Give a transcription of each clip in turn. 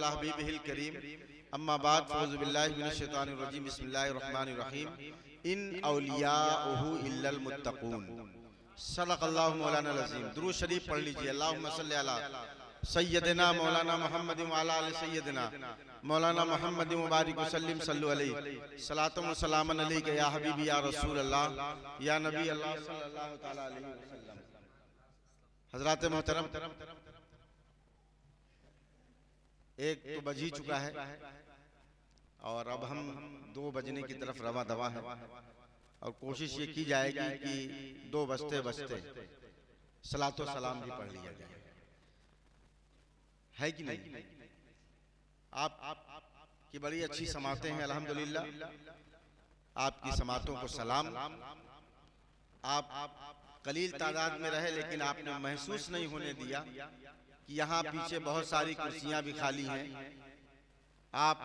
अला हबीबिहिल करीम अम्मा बाद फ़ऊज़ु बिल्लाहि मिनश शैतानिर रजीम बिस्मिल्लाहिर रहमानिर रहीम इन औलियाउहु इल्लल मुत्तक़ून सदक़ल्लाहु मौलाना अज़ीम। दुरूद शरीफ पढ़ लीजिए। अल्लाहुम्मा सल्लि अला सय्यदिना मौलाना मुहम्मद व अला आलि सय्यदिना मौलाना मुहम्मद व बारिक वसल्लिम सल्लु अलैहि सलातुन व सलामन अलैका या हबीबी या रसूल अल्लाह या नबी अल्लाह सल्लल्लाहु तआला अलैहि वसल्लम। हज़रात मोहतरम, एक तो बज ही चुका है और अब हम 2 बजने की तरफ रवा दवा है और कोशिश ये की जाएगी कि 2 बजते बजते सलातो सलाम भी पढ़ लिया जाए, है कि नहीं? आप की बड़ी अच्छी समातें हैं अल्हम्दुलिल्लाह। आपकी समातों को सलाम। आप कलील तादाद में रहे लेकिन आपने महसूस नहीं होने दिया कि यहाँ पीछे बहुत सारी कुर्सियाँ भी खाली हैं। आप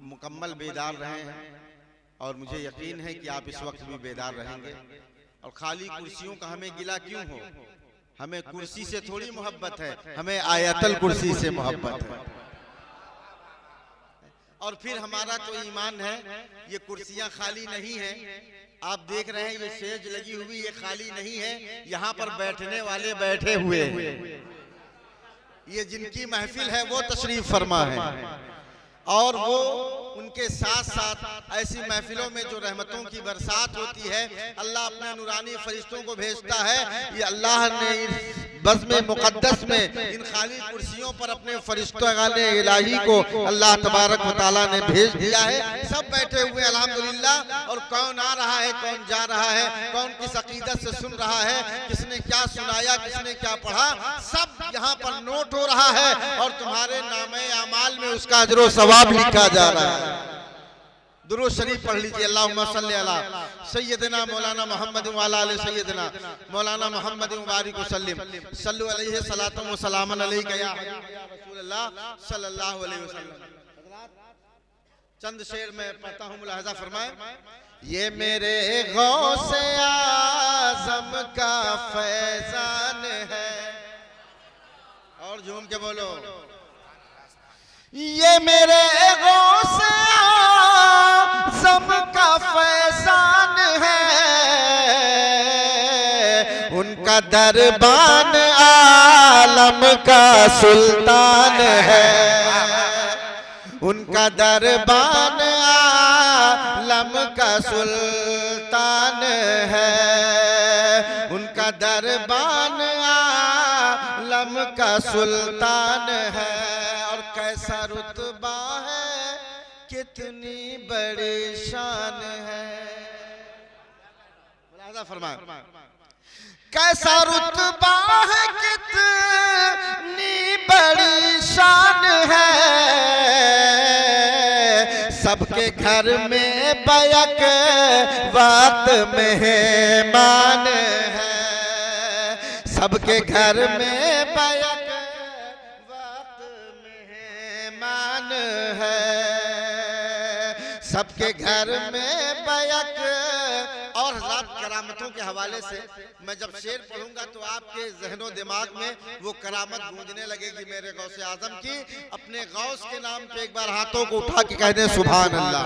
मुकम्मल बेदार रहे हैं और मुझे यकीन है कि आप इस वक्त भी बेदार रहेंगे। और खाली कुर्सियों का हमें गिला क्यों हो? हमें कुर्सी से थोड़ी मोहब्बत है, हमें आयतल कुर्सी से मोहब्बत है। और फिर हमारा तो ईमान है, ये कुर्सियां खाली नहीं हैं। आप देख रहे हैं ये सेज लगी हुई, ये खाली नहीं है, यहाँ पर बैठने वाले बैठे हुए हैं। ये जिनकी महफिल है वो तशरीफ फरमा है और वो उनके साथ साथ ऐसी महफिलों में जो रहमतों की बरसात होती है, अल्लाह अपने नूरानी फरिश्तों को भेजता है। ये अल्लाह ने बज़्म मुक़द्दस में इन खाली कुर्सियों पर अपने फरिश्तों-ए इलाही को अल्लाह तबारक व तआला ने भेज दिया है। सब बैठे हुए अल्हम्दुलिल्लाह। और कौन आ रहा है, कौन जा रहा है, कौन किस अकीदत से सुन रहा है, किसने क्या सुनाया, किसने क्या पढ़ा, सब यहाँ पर नोट हो रहा है और तुम्हारे नामे अमाल में उसका अजर सवाब लिखा जा रहा है। दुरूद शरीफ पढ़ लीजिए। अल्लाहुम्मा सल्लि अला सय्यदिना मौलाना मुहम्मद व अला आलि सय्यदिना मौलाना मुहम्मद व बारिक वसल्लिम सल्लु अलैहि सलातुन व सलामन अलैका या रसूल अल्लाह सल्लल्लाहु अलैहि वसल्लम। चंद शेर में पढ़ता हूँ, मुलाहजा फरमाए। ये मेरे गौसे आज़म का फैज़ान है, और झूम के बोलो। ये मेरे गौसे आज़म का फैज़ान है, उनका दरबान आलम का सुल्तान है, उनका दरबान आलम का सुल्तान है, उनका दरबान आलम का सुल्तान है। और कैसा रुतबा है, कितनी बड़ी शान है। मुलाहज़ा फरमाएं। कैसा रुतबा है, कितनी बड़ी शान है, सबके घर में बैक वक्त मेहमान है, सबके घर में बैक वक्त मेहमान है, सबके घर में बैक। और हज़रात करामतों के हवाले से मैं जब शेर पढ़ूंगा तो आपके ज़हनो दिमाग में वो करामत गूंजने लगेगी मेरे गौसे आज़म की। अपने गौस के नाम पे एक बार हाथों को उठा के कह दें सुभान अल्लाह,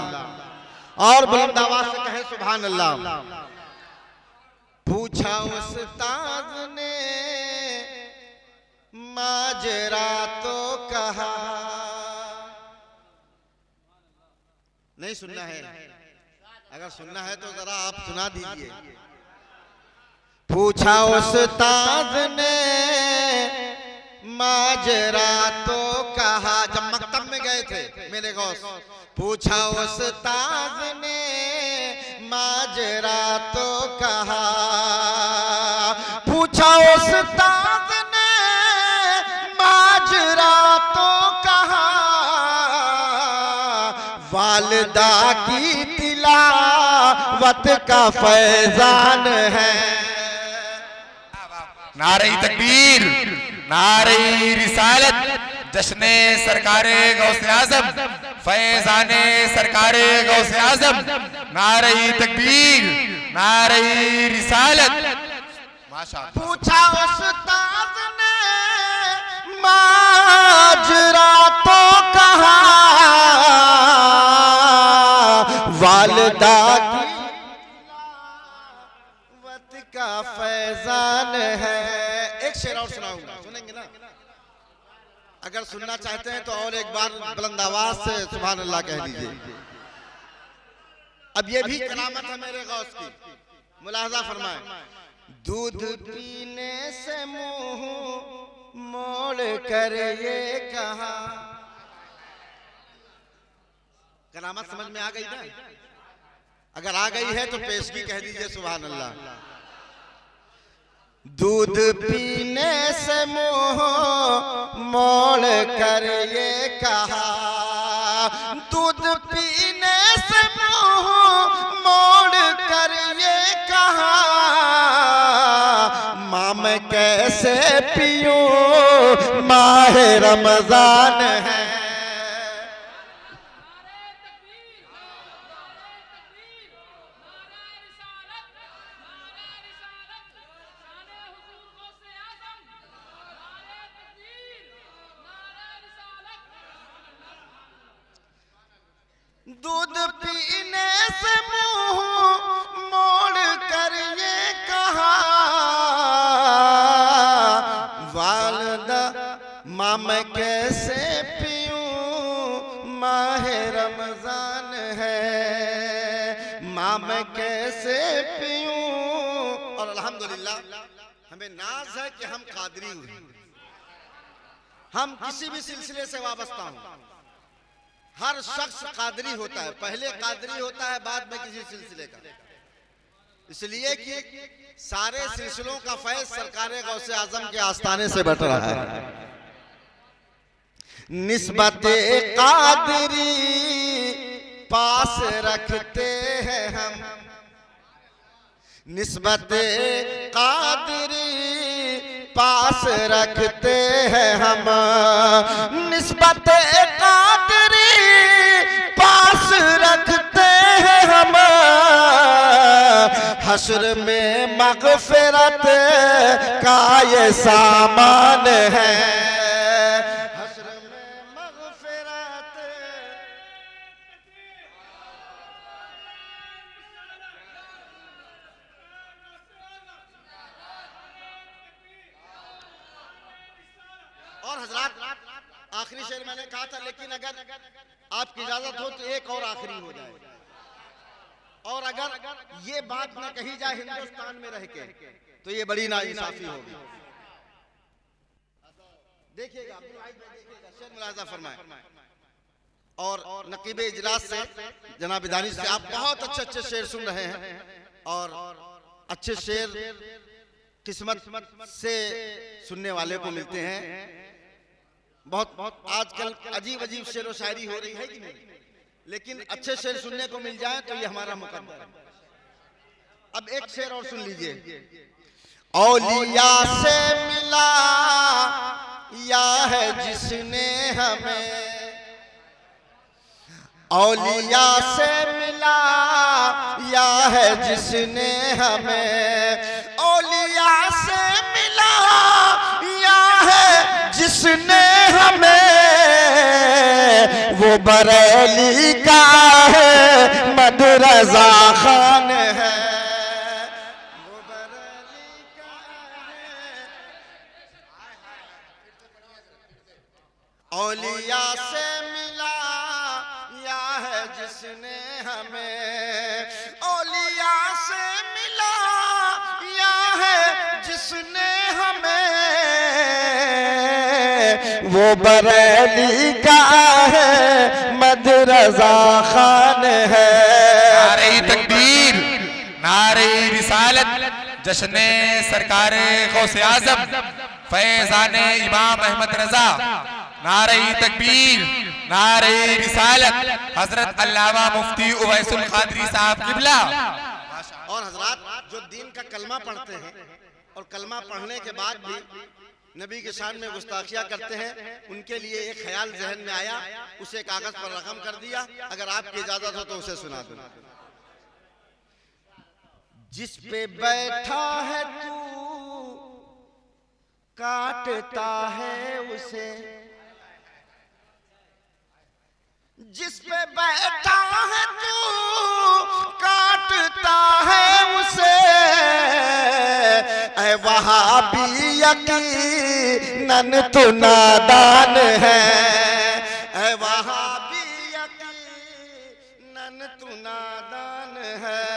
और बुलंद आवाज से कहें सुभान अल्लाह। पूछा उस्ताद ने माजरा तो कहा, नहीं सुनना है? अगर सुनना है तो जरा आप सुना दीजिए। पूछा उस्ताद ने माजरा तो कहा, जब मकतब में गए थे मेरे गौस। पूछा उस्ताद ने माजरा तो कहा, पूछा उस्ताद ने माजरा तो कहा, वालिदा की तिलावत का फैज़ान है। नारे तकबीर, नारे रिसालत, जश्ने सरकारे गौसे आज़म, फैज़ाने सरकारे गौसे आज़म। नारे तकबीर, नारे रिसालत। माशाअल्लाह। पूछा उस्ताद ने माजरा तो अगर सुनना चाहते हैं तो और एक बार बुलंद आवाज से सुभान अल्लाह कह दीजिए। अब ये भी करामत है मेरे गौस की, मुलाहजा फरमाएं। दूध पीने से मुंह मोड़ कर ये कहा, करामत समझ में आ गई ना? अगर आ गई है तो पेशगी कह दीजिए सुभान अल्लाह। दूध पीने से मुंह मोड़ कर ये कहा, दूध पीने से मुंह मोड़ कर ये कहा, माँ मैं कैसे पीऊं माहे रमजान है। दूध पीने से मुंह मोड़ कर ये कहा, वालदा माँ मैं कैसे पीऊं माहे रमजान है, माँ मैं कैसे पीऊं। और अल्हम्दुलिल्लाह हमें नाज है कि हम कादरी हुए, हम किसी भी सिलसिले से वाबस्ता हूं। हर शख्स कादरी होता है, पहले कादरी होता है बाद में किसी सिलसिले का, इसलिए कि सारे सिलसिलों का फैज सरकारे गौसे आजम के आस्थाने से बट रहा है। निस्बते कादरी पास रखते हैं हम, निस्बते कादरी पास रखते हैं हम, निस्बते कादरी पास रखते हैं हम, हश्र में मग़फ़िरत का ये सामान है, हश्र में मग़फ़िरत। और हजरात आखिरी शेर मैंने कहा था, लेकिन अगर आपकी इजाजत हो तो एक और आखिरी हो जाए, और अगर ये बात न कही जाए हिंदुस्तान में रह के तो ये बड़ी नाइंसाफी होगी। देखिएगा शेर मुलाहिजा फरमाएं। और नकीब इजलास से जनाब दानिश से आप बहुत अच्छे अच्छे शेर सुन रहे हैं, और अच्छे शेर किस्मत से सुनने वाले को मिलते हैं। बहुत आजकल अजीब अजीब शेर व शायरी हो रही है कि नहीं, लेकिन अच्छे शेर सुनने को मिल जाए तो ये हमारा मुकद्दर है। अब एक शेर और सुन लीजिए। औलिया से मिला या है जिसने हमें, औलिया से मिला या है जिसने हमें, औलिया से मिला या है जिसने हमें, वो बरेली का है मदरजा खान है, वो बरेली का है। औलिया से मिला या है जिसने हमें, औलिया से मिला या है जिसने हमें, वो बरेली का है मदरजा खान है। नारे तकबीर, नारे रिसालत, जश्ने सरकारे गौसे आज़म फैज़ाने इमाम अहमद रजा। नारे तकबीर, नारे रिसालत, हजरत अल्लामा मुफ्ती उवैसुल कादरी साहब किबला। और हजरात जो दीन का कलमा पढ़ते हैं और कलमा पढ़ने के बाद भी नबी के शान में गुस्ताखियां करते हैं, उनके लिए एक ख्याल जहन में आया, उसे कागज पर रकम कर दिया। अगर आपकी इजाजत हो तो उसे सुना दूं। जिस पे बैठा है तू काटता है उसे, जिस पे बैठा है तू काटता है उसे, ऐ वहाबी यकीन यकीनन तू नादान है, ऐ वहाबी यकीनन तू नादान है,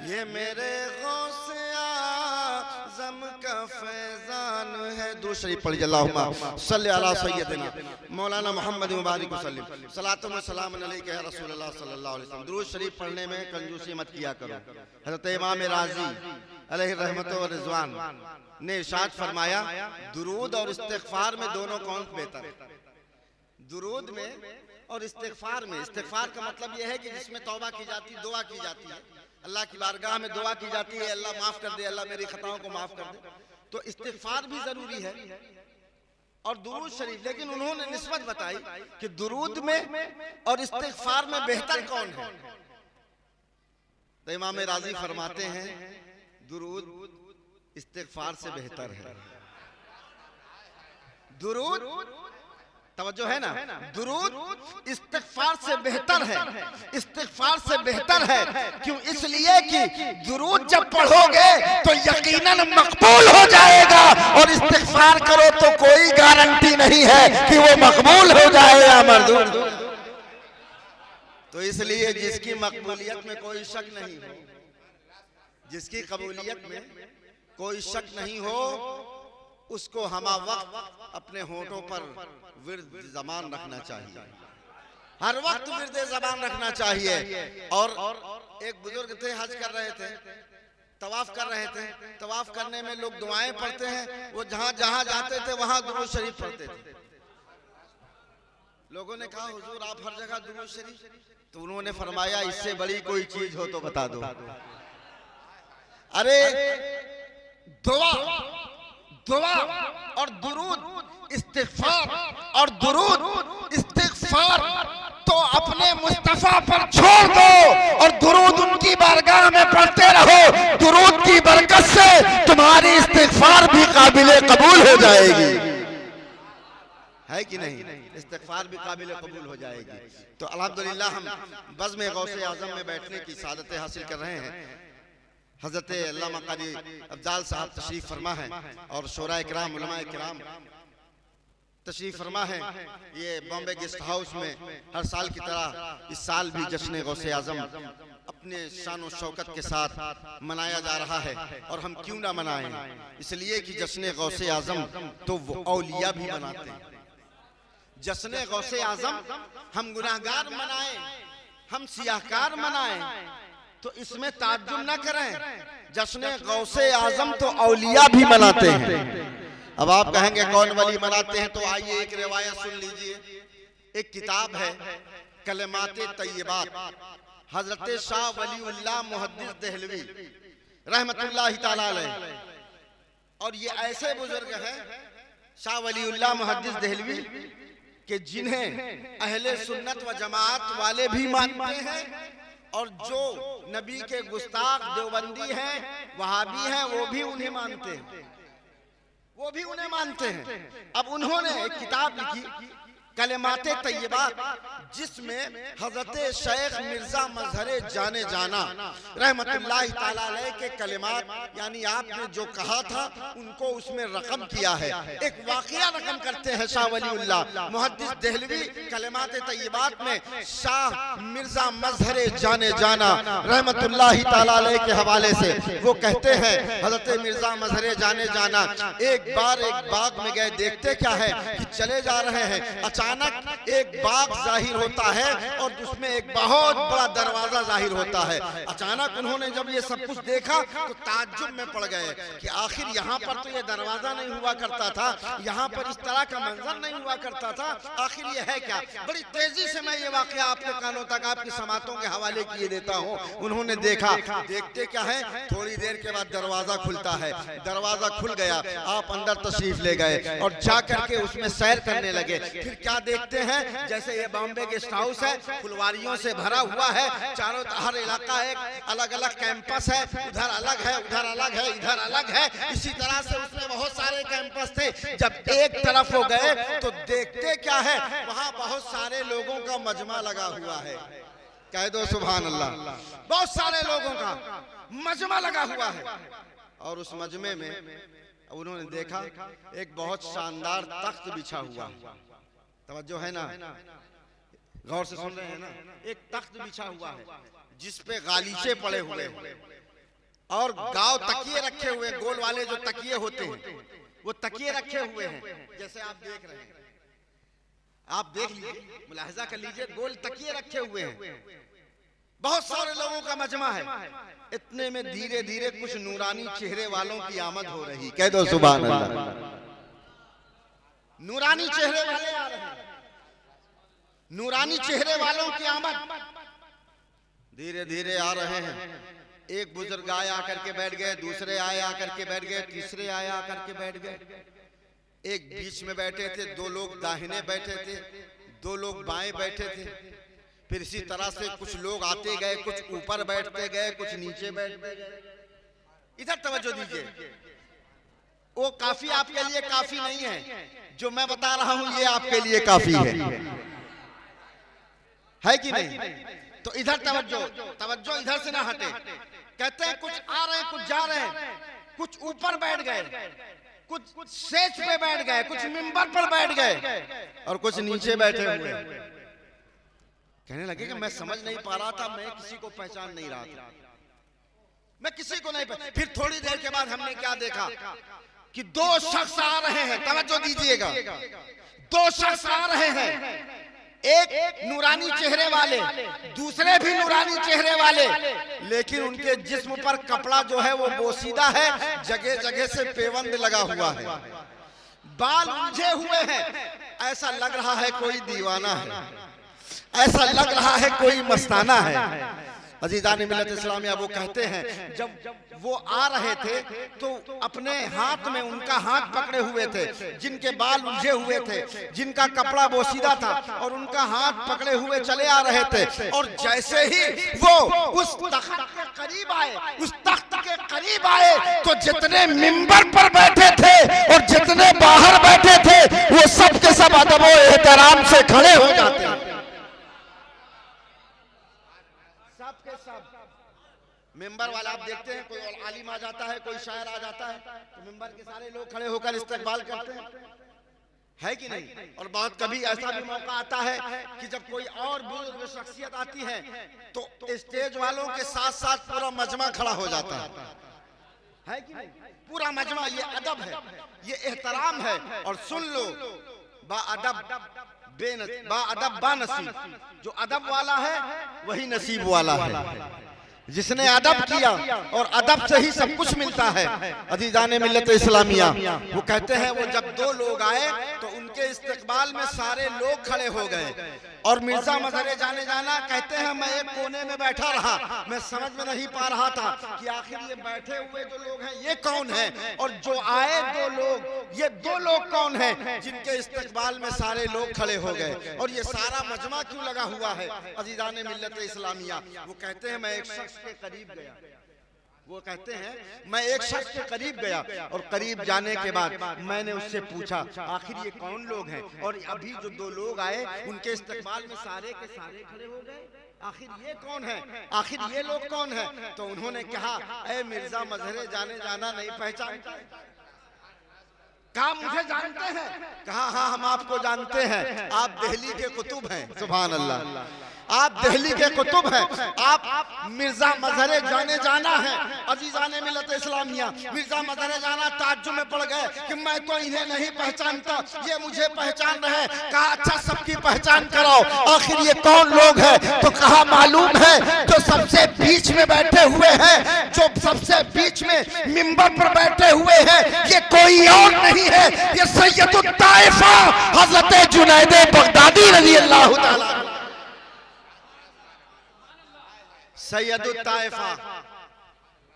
ये मेरे गौसे आज़म का फैजान है। दूसरी पढ़ी अल्लाहुम्मा सल्ली अला सय्यदिना मौलाना मोहम्मद मुबारक वसल्लम सलातुम व सलाम अलैका या रसूलल्लाह सल्लल्लाहु अलैहि वसल्लम। दुरूद शरीफ पढ़ने में कंजूसी मत किया करो। हज़रत इमाम राज़ी अलैहि रहमत व रिज़वान ने इरशाद फरमाया, दुरूद और इस्तिग़फ़ार में दोनों कौन बेहतर है? दुरूद में और इस्तिग़फ़ार में। इस्तिग़फ़ार का मतलब यह है कि जिसमें तौबा की जाती, दुआ की जाती है, अल्लाह की बारगाह में दुआ की जाती है, अल्लाह माफ कर दे, अल्लाह मेरी खताओं को माफ कर दे। तो इस्तिग़फ़ार भी जरूरी है और दुरूद शरीफ। लेकिन उन्होंने निस्बत बताई कि दुरूद में और इस्तिग़फ़ार में बेहतर कौन है? तो इमाम राज़ी फरमाते हैं, दुरूद इस्तिग़फ़ार से बेहतर है। दुरूद, तवज्जो है ना, दुरूद इस्तिग़फ़ार से बेहतर है। इस्तिग़फ़ार से बेहतर है क्यों? इसलिए कि दुरूद जब पढ़ोगे तो यकीनन मकबूल हो जाएगा, और इस्तिग़फ़ार करो तो कोई गारंटी नहीं है कि वो मकबूल हो जाए या मरदूद। तो इसलिए जिसकी मकबूलियत में कोई शक नहीं हो, जिसकी कबूलियत में कोई शक नहीं हो, उसको हमा वक्त अपने होठों पर विर्द ज़बान रखना चाहिए, हर वक्त विर्द ज़बान रखना चाहिए। और एक बुजुर्ग थे, हज कर रहे थे, तवाफ कर रहे थे। तवाफ करने में लोग दुआएं पढ़ते हैं, वो जहां जहां जाते थे वहां दुरूद शरीफ पढ़ते थे। लोगों ने कहा, हुजूर आप हर जगह दुरूद शरीफ? तो उन्होंने फरमाया, इससे बड़ी कोई चीज हो तो बता दो। अरे दुआ, दुआ और दुरूद, इस्तिग़फ़ार और दुरूद, इस्तिग़फ़ार तो अपने मुस्तफ़ा पर छोड़ दो और दुरूद उनकी बारगाह में पढ़ते रहो। दुरूद की बरकत से तुम्हारी इस्तिग़फ़ार भी काबिले कबूल हो जाएगी, है कि नहीं? इस्तिग़फ़ार भी काबिले कबूल हो जाएगी। तो अल्हम्दुलिल्लाह हम बज़्म गौसे आज़म में बैठने की सादत हासिल कर रहे हैं। हज़रत अल्लामा क़ारी अफ़ज़ाल साहब तशरीफ़ फरमा है और शोराए किराम, उलमाए किराम तशरीफ़ फरमा है। ये बॉम्बे गेस्ट हाउस में हर साल की तरह इस साल भी जश्न गौसे आज़म अपने शान और शौकत के साथ मनाया जा रहा है। और हम क्यों ना मनाएं? इसलिए कि जश्न गौसे आज़म तो वो औलिया भी मनाते हैं। जश्न गौसे आज़म हम गुनाहगार मनाएं, हम सियाहकार मनाएं, तो इसमें ताज्जुब न करें। जश्न गौसे आज़म तो औलिया भी मनाते हैं। अब आप कहेंगे कौन वली मनाते हैं? तो आइए एक रिवायत सुन लीजिए। एक किताब है कलमाते तय्यबात, हजरत शाह वलीउल्लाह मुहद्दिस देहलवी रहमतुल्लाहि ताला अलैह। और ये ऐसे बुजुर्ग हैं शाह वलीउल्लाह मुहद्दिस देहलवी कि जिन्हें अहले सुन्नत व जमात वाले भी मानते हैं, और जो नबी के गुस्ताख देवबंदी हैं, वहाबी हैं, वो भी उन्हें मानते हैं, वो भी उन्हें मानते हैं। अब उन्होंने एक किताब लिखी कलमाते तय्यबात, जिसमें हजरत शेख मिर्जा मजहरे जाने जाना रहमतुल्लाहि ताला अलैह के कलिमात, यानी आपने जो कहा था उनको उसमें रकम किया है। एक वाकया रकम करते हैं शाह वलीउल्लाह मुहद्दिस देहलवी कलमाते तय्यबात में। शाह मिर्जा मजहरे जाने जाना रहमतुल्लाहि ताला अलैह के हवाले से वो कहते हैं, हजरत मिर्जा मजहरे जाने जाना एक बार एक बाग में गए। देखते क्या है कि चले जा रहे हैं, अचानक एक बाग जाहिर होता है और उसमें एक बहुत बड़ा दरवाजा जाहिर होता है। अचानक उन्होंने जब ये सब कुछ देखा तो ताज्जुब में पड़ गए कि आखिर यहाँ पर तो ये दरवाजा नहीं हुआ करता था, यहाँ पर इस तरह का मंजर नहीं हुआ करता था, आखिर ये है क्या? बड़ी तेजी से मैं ये वाकया आपके कानों तक, आपकी समातों के हवाले किए देता हूँ। उन्होंने देखा, देखते क्या है, थोड़ी देर के बाद दरवाजा खुलता है। दरवाजा खुल गया, आप अंदर तशरीफ ले गए और जा करके उसमें सैर करने लगे। फिर क्या देखते हैं, जैसे ये बॉम्बे गेस्ट हाउस है, फुलवारियों से भरा हुआ है, चारों हर इलाका एक अलग अलग कैंपस है, उधर अलग है, उधर अलग है, इधर अलग है, इसी तरह से उसमें बहुत सारे कैंपस थे। जब एक तरफ हो गए तो देखते क्या है, वहां बहुत सारे लोगों का मजमा लगा हुआ है। कह दो सुभान अल्लाह। बहुत सारे लोगों का मजमा लगा हुआ है और उस मजमे में उन्होंने देखा एक बहुत शानदार तख्त बिछा हुआ, तवज्जो है ना, गौर से सुन रहे हैं ना, एक तख्त बिछा हुआ है जिसपे गालीचे पड़े हुए हैं और गांव तकिए रखे हुए, गोल वाले जो तकिए होते हैं वो तकिए रखे हुए हैं, जैसे आप देख रहे हैं, आप देख लीजिए, मुलाहिजा कर लीजिए, गोल तकिए रखे हुए हैं, बहुत सारे लोगों का मजमा है। इतने में धीरे धीरे कुछ नूरानी चेहरे वालों की आमद हो रही, कह दो सुभान अल्लाह। नूरानी चेहरे वाले आ रहे हैं, नूरानी चेहरे वालों की आमद धीरे धीरे आ रहे हैं। एक बुजुर्ग आए आकर के बैठ गए, दूसरे आए आकर के बैठ गए, तीसरे आए आकर के बैठ गए, एक बीच में बैठे थे, दो लोग दाहिने बैठे थे, दो लोग बाएं बैठे थे, फिर इसी तरह से कुछ लोग आते गए, कुछ ऊपर बैठते गए, कुछ नीचे बैठते गए। इधर तवज्जो दीजिए, वो काफी आपके लिए काफी नहीं है, जो मैं बता रहा हूं ये आपके लिए काफी है कि नहीं? तो इधर तवज्जो, तवज्जो इधर से ना हटे। कहते हैं कुछ आ रहे हैं, कुछ जा रहे हैं, कुछ ऊपर बैठ गए, कुछ स्टेज पे बैठ गए, कुछ मिंबर पर बैठ गए और कुछ नीचे बैठे हुए। कहने लगे कि मैं समझ नहीं पा रहा था, मैं किसी को पहचान नहीं रहा था, मैं किसी को नहीं पहचान। फिर थोड़ी देर के बाद हमने क्या देखा कि दो शख्स आ रहे हैं, तवज्जो दीजिएगा, दो शख्स आ रहे हैं, एक नूरानी चेहरे वाले, दूसरे भी नूरानी चेहरे वाले, लेकिन उनके जिस्म पर कपड़ा जो है वो बोसीदा है, जगह जगह से पेवंद लगा हुआ है, बाल उलझे हुए हैं, ऐसा लग रहा है कोई दीवाना है, ऐसा लग रहा है कोई मस्ताना है। अजीज़ान मिल्लत इस्लामिया वो कहते हैं जब वो आ रहे थे तो अपने हाथ में उनका हाथ पकड़े हुए थे, जिनके बाल उलझे हुए थे, जिनका कपड़ा बोसीदा था, और उनका हाथ पकड़े हुए चले आ रहे थे। और जैसे ही वो उस तख्त के करीब आए, उस तख्त के करीब आए, तो जितने मिंबर पर बैठे थे और जितने बाहर बैठे थे वो सब के सब अदब और एहतराम से खड़े हो जाते हैं। सबके सब मेंबर वाला आप देखते हैं, कोई आलिम आ जाता है, कोई शायर आ जाता है, तो मेंबर के सारे लोग खड़े होकर इस्तकबाल करते हैं, है कि नहीं? और बहुत कभी ऐसा भी मौका आता है कि जब कोई और बुजुर्ग शख्सियत आती है तो स्टेज वालों के साथ साथ पूरा मजमा खड़ा हो जाता है कि नहीं? पूरा मजमा, ये अदब है, ये एहतराम है। और सुन लो, बाअदब बानसीब, जो अदब वाला है वही नसीब वाला है। जिसने अदब किया और अदब से ही सब कुछ मिलता है। अजीज़ान मिल्लत इस्लामिया वो कहते हैं वो जब दो लोग आए तो उनके इस्तकबाल में सारे लोग खड़े हो गए और मिर्जा मजहर जाने जाना कहते हैं मैं एक कोने में बैठा रहा, मैं समझ में नहीं पा रहा था कि आखिर ये बैठे हुए जो लोग हैं ये कौन है, और जो आए दो लोग, ये दो लोग कौन हैं जिनके इस्तकबाल में सारे लोग खड़े हो गए, और ये सारा मजमा क्यों लगा हुआ है। अजीज़ान मिल्लत इस्लामिया वो कहते हैं मैं एक शख्स के करीब गया, वो कहते हैं मैं एक शख्स के करीब गया और करीब जाने के बाद मैंने उससे पूछा आखिर ये कौन लोग हैं, और अभी जो दो लोग आए उनके इस्तकबाल में सारे के सारे खड़े हो गए, आखिर ये कौन है, आखिर ये लोग कौन है। तो उन्होंने कहा ऐ मिर्जा मजहर जाने जाना नहीं पहचानता? कहा मुझे जानते हैं? कहा हाँ हम आपको जानते हैं, आप दिल्ली के कुतुब हैं। सुभान अल्लाह, आप दिल्ली के कुतुब हैं, आप मिर्जा मजहर जाने जाना है। अजीज़ान मिल्लत इस्लामिया मिर्जा मजहर जाना ताज्जुब में पड़ गए कि मैं तो इन्हें नहीं पहचानता, ये मुझे पहचान रहे। कहा अच्छा सबकी पहचान कराओ, आखिर ये कौन लोग हैं। तो कहा मालूम है जो सबसे बीच में बैठे हुए हैं, जो सबसे बीच में मिंबर पर बैठे हुए हैं, ये कोई और नहीं है, ये सैयदुत ताइफा हजरत जुनैद बगदादी रज़ी अल्लाह तआला। सैयदुत ताइफा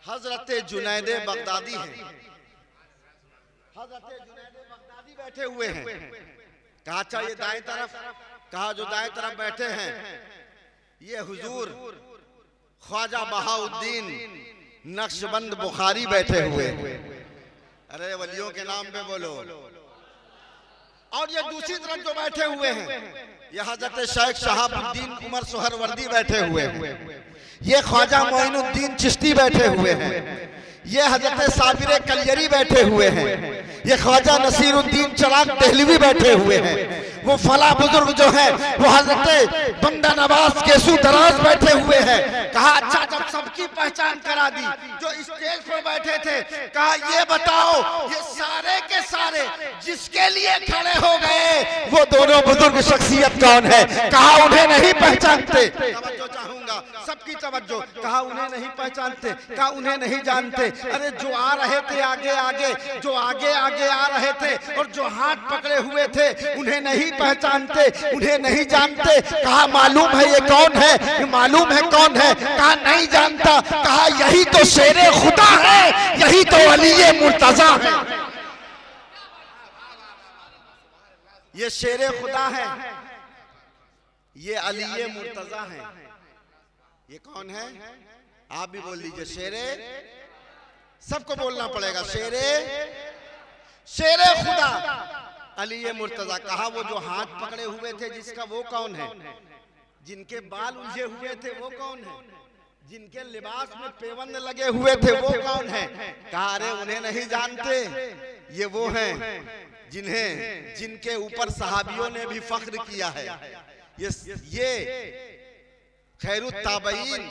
हजरत जुनैद बगदादी हैं, हजरत जुनैद बगदादी बैठे हुए हैं। कहा अच्छा ये दाएं तरफ, कहा जो दाएं तरफ बैठे हैं ये हुजूर ख्वाजा बहाउद्दीन नक्शबंद बुखारी बैठे हुए। अरे वलियों के नाम पे बोलो। और ये दूसरी तरफ जो बैठे हुए हैं ये हजरत शेख शहाबुद्दीन उमर सुहरवर्दी बैठे हुए हैं, ये ख्वाजा मोइनुद्दीन चिश्ती बैठे हुए हैं, ये हजरत साबिर कलियरी बैठे हुए हैं, ये ख्वाजा नसीरुद्दीन चिराग देहलवी बैठे हुए हैं, वो फला बुजुर्ग जो है वो हजरत बंदा नवाज केसू दराज बैठे हुए हैं। कहा अच्छा जब सबकी पहचान करा दी, जो स्टेज पर बैठे थे, कहा ये बताओ ये सारे के सारे जिसके लिए खड़े हो गए वो दोनों बुजुर्ग शख्सियत कौन है? कहा उन्हें नहीं पहचानते। तवज्जो चाहूंगा, सबकी तवज्जो। कहा उन्हें नहीं पहचानते, कहा उन्हें नहीं जानते। अरे जो आ रहे थे आगे आगे, जो आगे आगे आ रहे थे और जो हाथ पकड़े हुए थे उन्हें नहीं पहचानते, उन्हें नहीं जानते। कहा मालूम है ये कौन है? मालूम है कौन है? कहा नहीं जानता। कहा यही तो शेरे खुदा है, यही तो अली मुर्तजा है। ये शेरे खुदा है, ये अली मुर्तजा है। ये कौन है? आप भी बोल दीजिए शेरे, सबको बोलना पड़ेगा शेरे, शेरे खुदा अली मुर्तजा। कहा वो जो हाथ पकड़े हुए थे जिसका, वो कौन है? जिनके बाल उलझे हुए थे वो कौन है? जिनके लिबास में पेवंद लगे हुए थे वो कौन है? कहा अरे उन्हें नहीं जानते, ये वो हैं जिनके ऊपर सहाबियों ने भी फख्र किया है। ये खैरुत ताबईन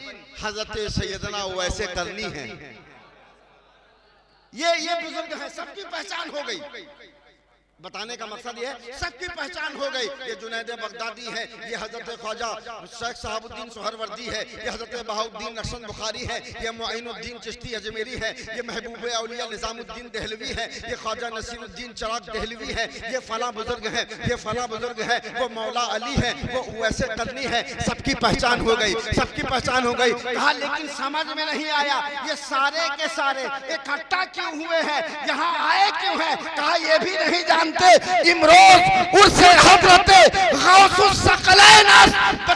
हजरत सैयदना वैसे करनी है। ये बुजुर्ग है, सबकी पहचान हो गई। बताने का मकसद ये है सबकी पहचान हो गई। ये जुनैद बगदादी है, ये हजरत ख्वाजा शेख साहबुद्दीन सोहरवर्दी है, ये हजरत बहाउद्दीन नक्शबंद बुखारी है, ये मुईनुद्दीन चिश्ती अजमेरी है, ये महबूब औलिया निजामुद्दीन देहलवी है, ये ख्वाजा नसीरुद्दीन चिराग देहलवी है, ये फला बुजुर्ग है, ये फला बुजुर्ग है, वो मौला अली है, वो वैसे करनी है। सबकी पहचान हो गई, सबकी पहचान हो गई। कहा लेकिन समझ में नहीं आया ये सारे के सारे इकट्ठा क्यों हुए हैं, यहाँ आए क्यों हैं? कहा ये भी नहीं जानते। इमरोज उर्से हजरत गौसुस सकलैन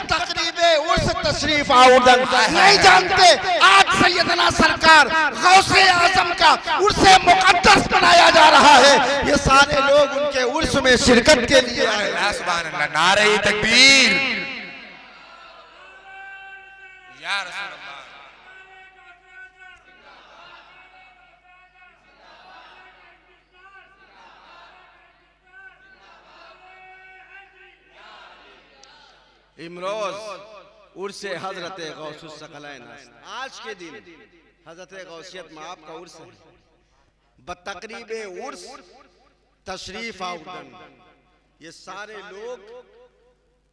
तकरीबे उर्स तशरीफ आउदन नहीं जानते। आज सैयदना सरकार गौसे आजम का उर्से मुकद्दस बनाया जा रहा है। ये सारे लोग उनके उर्स में शिरकत के लिए आए। सुभान अल्लाह, नारे तकबीर या रसूल अल्लाह। इमरोज उर्से हजरत गौसुस सकलैन, आज के दिन हजरत गौसियत माप का उर्स है। बतकरीबे उर्स तशरीफ आउदन, ये सारे लोग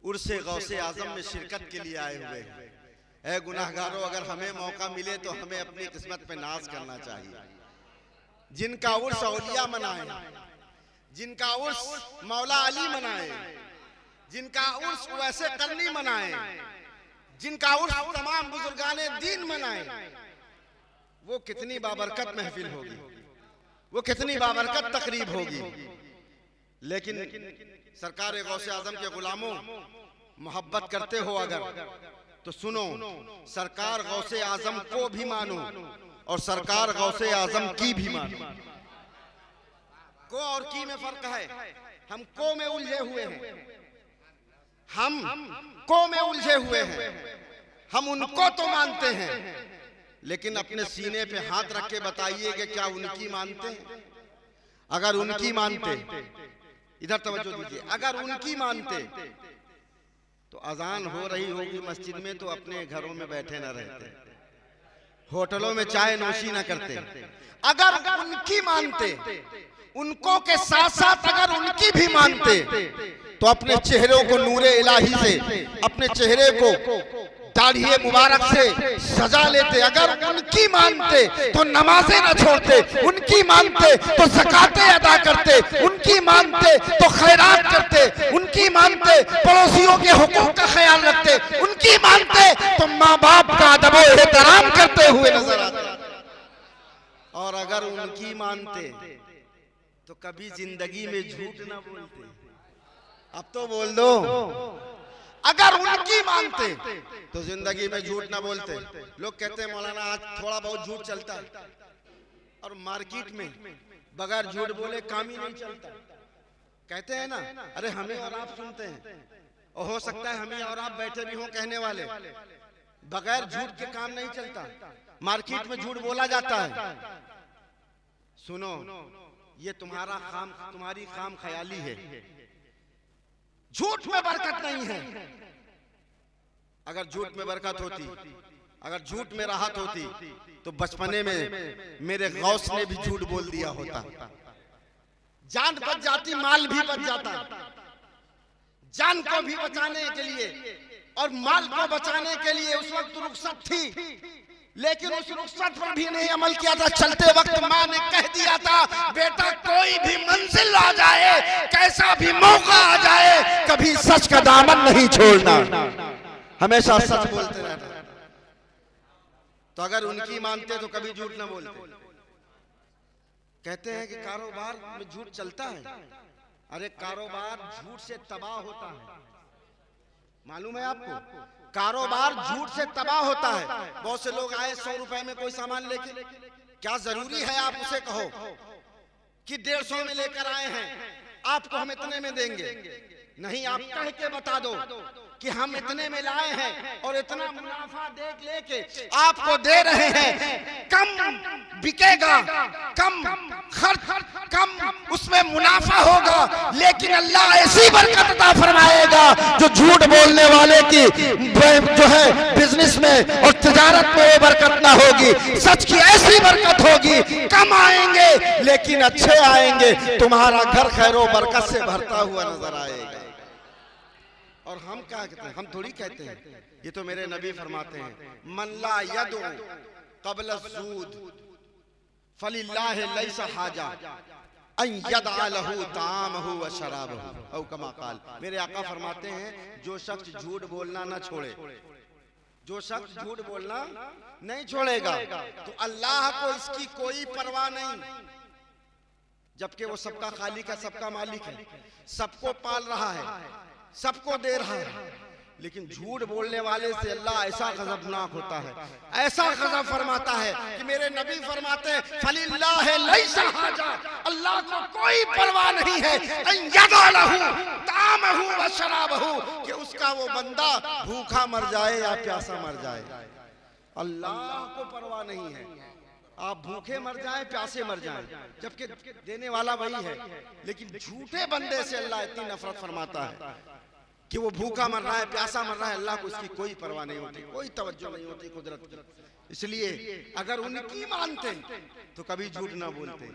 उर्से गौसे आजम में शिरकत के लिए आए हुए हैं। ऐ गुनाहगारों, अगर हमें मौका मिले तो हमें अपनी किस्मत पे नाज करना चाहिए। जिनका उर्स औलिया मनाए, जिनका उर्स मौला अली मनाए, जिनका उर्स वैसे करनी मनाए, जिनका उर्स तमाम बुजुर्गाने दीन मनाए, वो कितनी बाबरकत महफिल होगी, वो कितनी बाबरकत तकरीब होगी। लेकिन सरकार गौसे आजम के गुलामों, मोहब्बत करते हो अगर तो सुनो, सरकार गौसे आजम को भी मानो और सरकार गौसे आजम की भी मानो। को और की में फर्क है। हम को में उलझे हुए हैं, हम को में उलझे हुए हैं। हम उनको तो मानते हैं, लेकिन अपने सीने पे हाथ रख के बताइए कि क्या उनकी मानते हैं? अगर उनकी मानते, इधर तवज्जो दीजिए, अगर उनकी मानते तो अजान हो रही होगी मस्जिद में तो अपने घरों में बैठे न रहते, होटलों में चाय नोशी न करते। अगर उनकी मानते, उनको के साथ साथ अगर उनकी भी मानते तो अपने चेहरों को नूरे इलाही से, अपने चेहरे को दाढ़ी मुबारक से सजा लेते। अगर उनकी मानते तो नमाजें न छोड़ते, उनकी मानते तो ज़कातें अदा करते, उनकी मानते तो खैरात करते, उनकी मानते पड़ोसियों के हुकूक का ख्याल रखते, उनकी मानते तो माँ बाप का अदब और एहतराम करते हुए नजर आते। और अगर उनकी मानते तो कभी जिंदगी में झूठ न बोलते। अब तो बोल दो, अगर उनकी मानते तो जिंदगी में झूठ ना बोलते। लोग कहते हैं मौलाना आज थोड़ा बहुत झूठ चलता है, और मार्केट में बगैर झूठ बोले काम ही नहीं चलता। कहते हैं ना, अरे हमें और आप सुनते हैं, और हो सकता है हमें और आप बैठे भी हों कहने वाले, बगैर झूठ के काम नहीं चलता। मार्केट में झूठ बोला जाता है। सुनो, ये तुम्हारी खाम ख्याली है। झूठ में बरकत नहीं है। अगर झूठ में बरकत होती, अगर झूठ में राहत होती, तो बचपने में मेरे गौस ने भी झूठ बोल दिया होता। जान बच जाती, माल भी बच जाता। जान को भी बचाने के लिए और माल को बचाने के लिए उस वक्त रुखसत थी, लेकिन उस रुखसत पर भी नहीं अमल किया था। चलते वक्त माँ ने कह दिया था, बेटा कोई भी मंजिल आ जाए, कैसा भी मौका आ जाए, कभी सच का दामन नहीं छोड़ना, हमेशा सच बोलते रहना। तो अगर उनकी मानते तो कभी झूठ ना बोलते। कहते हैं कि कारोबार में झूठ चलता है। अरे कारोबार झूठ से तबाह होता है, मालूम है आपको? कारोबार झूठ से तबाह होता है। बहुत से लोग आए 100 रुपए में कोई सामान लेके, क्या जरूरी है आप उसे कहो कि 150 में लेकर आए हैं, आपको हम इतने में देंगे? नहीं, आप कह के बता दो कि हम इतने में लाए हैं और इतना मुनाफा देख लेके आपको दे रहे हैं। कम बिकेगा, कम खर्च, कम उसमें मुनाफा होगा, लेकिन अल्लाह ऐसी बरकत अता फरमाएगा जो झूठ बोलने वाले की जो है बिजनेस में और तिजारत में वो बरकत ना होगी। सच की ऐसी बरकत होगी, कम आएंगे लेकिन अच्छे आएंगे, तुम्हारा घर खैरो बरकत से भरता हुआ नजर आएगा। और हम क्या कहते हैं? हम थोड़ी कहते हैं, ये तो मेरे नबी फरमाते हैं, मन ला यदु क़ब्ल ज़ूद फलिल्लाहि लैसा हाजा अन यदअ लहू तामहु व शराबहु औ कमा क़ाल। मेरे आका फरमाते हैं, जो शख्स झूठ बोलना ना छोड़े, जो शख्स झूठ बोलना नहीं छोड़ेगा, तो अल्लाह को इसकी कोई परवाह नहीं, जबकि वो सबका खालिक है, सबका मालिक है, सबको पाल रहा है, सबको दे रहा है। लेकिन झूठ बोलने वाले से अल्लाह ऐसा गजबनाक होता है, ऐसा गजब फरमाता है कि मेरे नबी फरमाते हैं, फलिल्लाहि लैसा हाजा, अल्लाह को कोई परवाह नहीं है, अन यदअ लहू तामहु व शराबहु, कि उसका वो बंदा भूखा मर जाए या प्यासा मर जाए। अल्लाह को परवाह नहीं है, आप भूखे मर जाए, प्यासे मर जाए, जबकि देने वाला वही है। लेकिन झूठे बंदे से अल्लाह इतनी नफरत फरमाता है कि वो भूखा मर रहा है, प्यासा मर रहा है, अल्लाह को इसकी कोई परवाह नहीं होती, कोई तवज्जो नहीं होती कुदरत की। इसलिए अगर उनकी मानते तो कभी झूठ ना बोलते,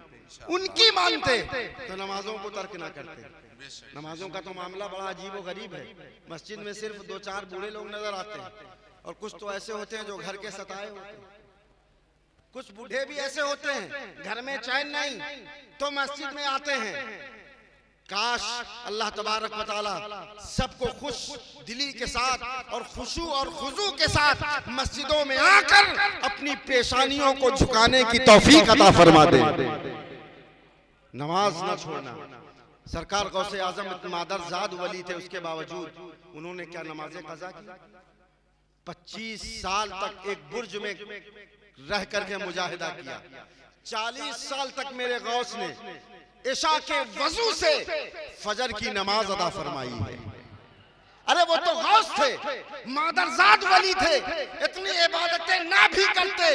उनकी मानते तो नमाजों को तर्क ना करते। नमाजों का तो मामला बड़ा अजीब व गरीब है। मस्जिद में सिर्फ 2-4 बूढ़े लोग नजर आते हैं, और कुछ तो ऐसे होते हैं जो घर के सताए होते हैं। कुछ बूढ़े भी ऐसे होते हैं, घर में चैन नहीं तो मस्जिद में आते हैं। काश अल्लाह तबारक व तआला सबको खुश दिली के साथ और खुशू और खुजू के साथ मस्जिदों में आकर अपनी पेशानियों को झुकाने की तौफीक अता फरमा दे। नमाज ना छोड़ना। सरकार गौसे आजम मादरजाद वली थे, उसके बावजूद उन्होंने क्या नमाजें कज़ा की? 25 साल तक एक बुर्ज में रह करके मुजाहिदा किया। 40 साल तक मेरे गौस ने इशा के वजू से फजर की नमाज अदा फरमाई है। अरे वो तो गौस थे, मादरजाद वली थे, इतनी इबादतें ना भी करते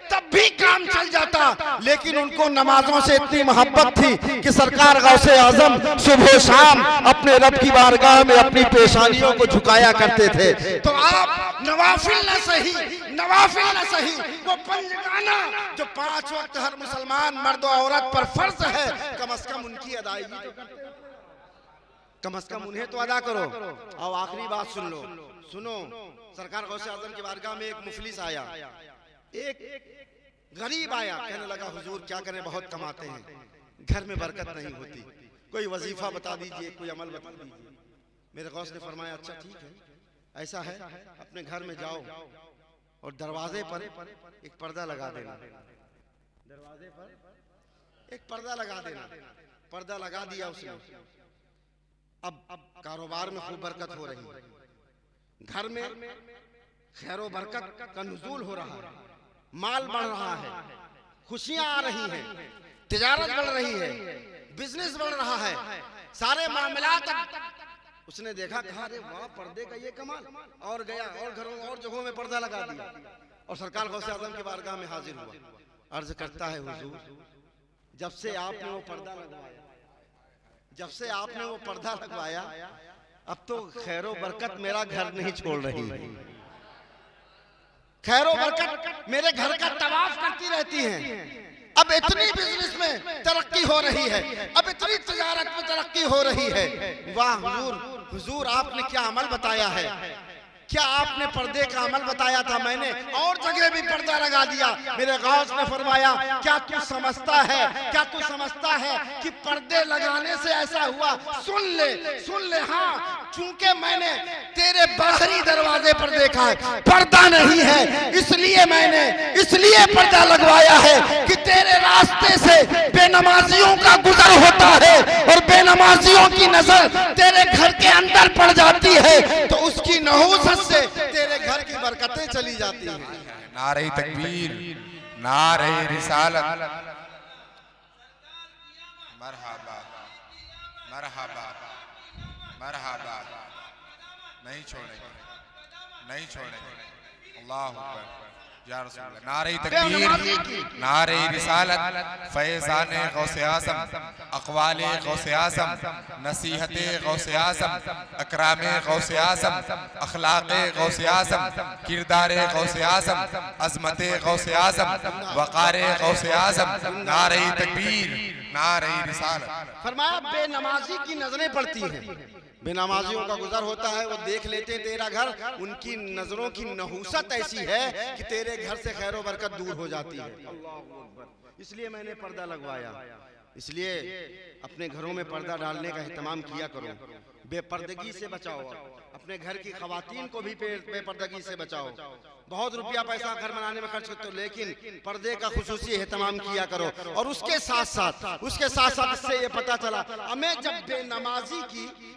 तब भी काम चल जाता, लेकिन उनको नमाजों से इतनी मोहब्बत थी कि सरकार गौसे आजम सुबह शाम अपने रब की बारगाह में अपनी पेशानियों को झुकाया करते थे। तो आप नवाफिल न सही, नवाफिल न सही, वो पंजगाना जो 5 वक्त हर मुसलमान मर्द और औरत पर फर्ज है, कम से कम उनकी अदायगी तो करते, कम से कम उन्हें तो अदा करो। और आखिरी बात सुन लो, सुनो, सरकार गौसे आजम की बारगाह में एक मुफलिस आया, एक गरीब आया, कहने लगा हुजूर क्या करें, बहुत कमाते हैं, घर में बरकत नहीं होती, कोई वजीफा बता दीजिए, कोई अमल बता दीजिए। मेरे गौस ने फरमाया, अच्छा ठीक है, ऐसा है, अपने घर में जाओ और दरवाजे पर एक पर्दा लगा देना, दरवाजे पर एक पर्दा लगा देना। पर्दा लगा दिया उसने। अब कारोबार में खूब बरकत हो रही है, घर में खैरो बरकत का नुज़ूल हो रहा है, माल बढ़ रहा है, खुशियां आ रही हैं, तिजारत बढ़ रही है, बिजनेस बढ़ रहा है, सारे मामलात उसने देखा, कहा अरे वाह पर्दे का ये कमाल, और गया और घरों और जगहों में पर्दा लगा दिया और सरकार गौसे आजम की बारगाह में हाजिर हुआ। अर्ज करता है हुजूर, जब से आपने वो पर्दा लगवाया, जब से आपने वो पर्दा लगवाया, अब तो खैरो बरकत मेरा घर नहीं छोड़ रही है। खैरो बरकत मेरे घर का तवाफ करती रहती है। अब इतनी बिजनेस में तरक्की हो रही है, अब इतनी तिजारत में तरक्की हो रही है। वाह हुजूर, हुजूर आपने क्या अमल बताया है, क्या आपने पर्दे का अमल बताया था। मैंने और जगह भी पर्दा लगा दिया। मेरे गौस ने फरमाया, क्या तू समझता है, क्या तू समझता है कि पर्दे लगाने से ऐसा हुआ? सुन ले, हाँ, चूंकि मैंने तेरे बाहरी दरवाजे पर देखा है पर्दा नहीं है, इसलिए पर्दा लगवाया है कि तेरे रास्ते से बेनमाजियों का गुजर होता है और बेनमाजियों की नजर तेरे घर के अंदर पड़ जाती है, तो उसकी नहूसत से तेरे घर की बरकतें चली जाती हैं। नारे तकबीर, नारे रिसालत, मरहबा मरहबा मरहबा। नहीं छोड़ेंगे। अल्लाह अकबर या रसूल अल्लाह। नारे तकबीर, नारे रिसालत, फैज़ान गौसे आज़म, अक़वाले गौसे आज़म, नसीहते गौसे आज़म, अकरामे गौसे आज़म, अखलाक़े गौसे आज़म, किरदारे गौसे आज़म, अज़मते गौसे आज़म, वक़ारे गौसे आज़म। नारे तकबीर, नारे रिसालत। फरमाया बेनमाजी की नजरें पड़ती हैं, बेनमाजियों का गुजर होता है, वो देख लेते तेरा घर, उनकी नजरों की नहूसत ऐसी है कि तेरे घर से खैर व बरकत दूर हो जाती है। इसलिए मैंने पर्दा लगवाया। इसलिए अपने घरों में पर्दा डालने का एहतमाम किया करो, बेपर्दगी से बचाओ, अपने घर की खवातीन को भी बेपर्दगी से बचाओ। बहुत रुपया पैसा घर बनाने में खर्च करते हो, लेकिन पर्दे का खुसूसी एहतमाम किया करो। और उसके साथ साथ इससे ये पता चला, हमें जब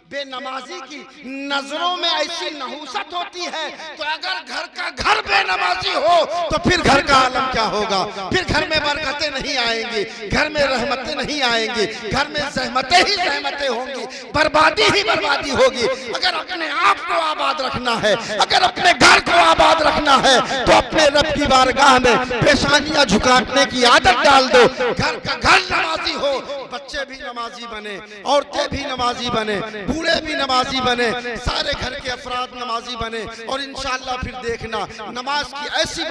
बेनमाजी की नजरों में ऐसी नहूसत होती है, तो अगर घर का घर बेनमाजी हो तो फिर घर का आलम क्या होगा? फिर घर में बरकतें नहीं आएंगी, घर में रहमतें नहीं आएंगी, घर में ज़हमतें ही ज़हमतें होंगी, बर्बादी ही बर्बादी होगी। अगर अपने आप को आबाद रखना है, अगर अपने घर को आबाद रखना है, तो अपने रब की बारगाह में पेशानियां झुकाने की आदत डाल दो। घर का घर नमाजी हो, बच्चे भी नमाजी बने, औरतें भी नमाजी बने, बूढ़े भी नमाजी बने, सारे घर के अफराद नमाजी बने, और इंशाअल्लाह फिर देखना नमाज की ऐसी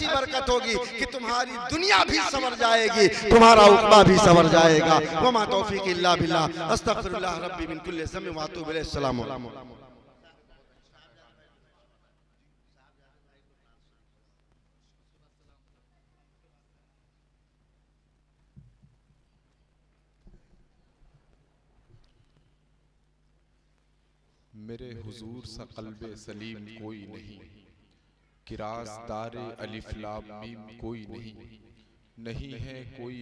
बरकत होगी कि तुम्हारी दुनिया भी संवर जाएगी, तुम्हारा उक़बा भी संवर जाएगा। वमा तौफीक इल्ला बिल्लाह। अस्तगफिरुल्लाह रब्बी मिन कुल्लि ज़म्बिन व अतूबु इलैहि। अस्सलामु अलैकुम। मेरे हुजूर सा क़ल्बे सलीम कोई नहीं, किरास दारे अलिफ लाम मीम कोई नहीं है कोई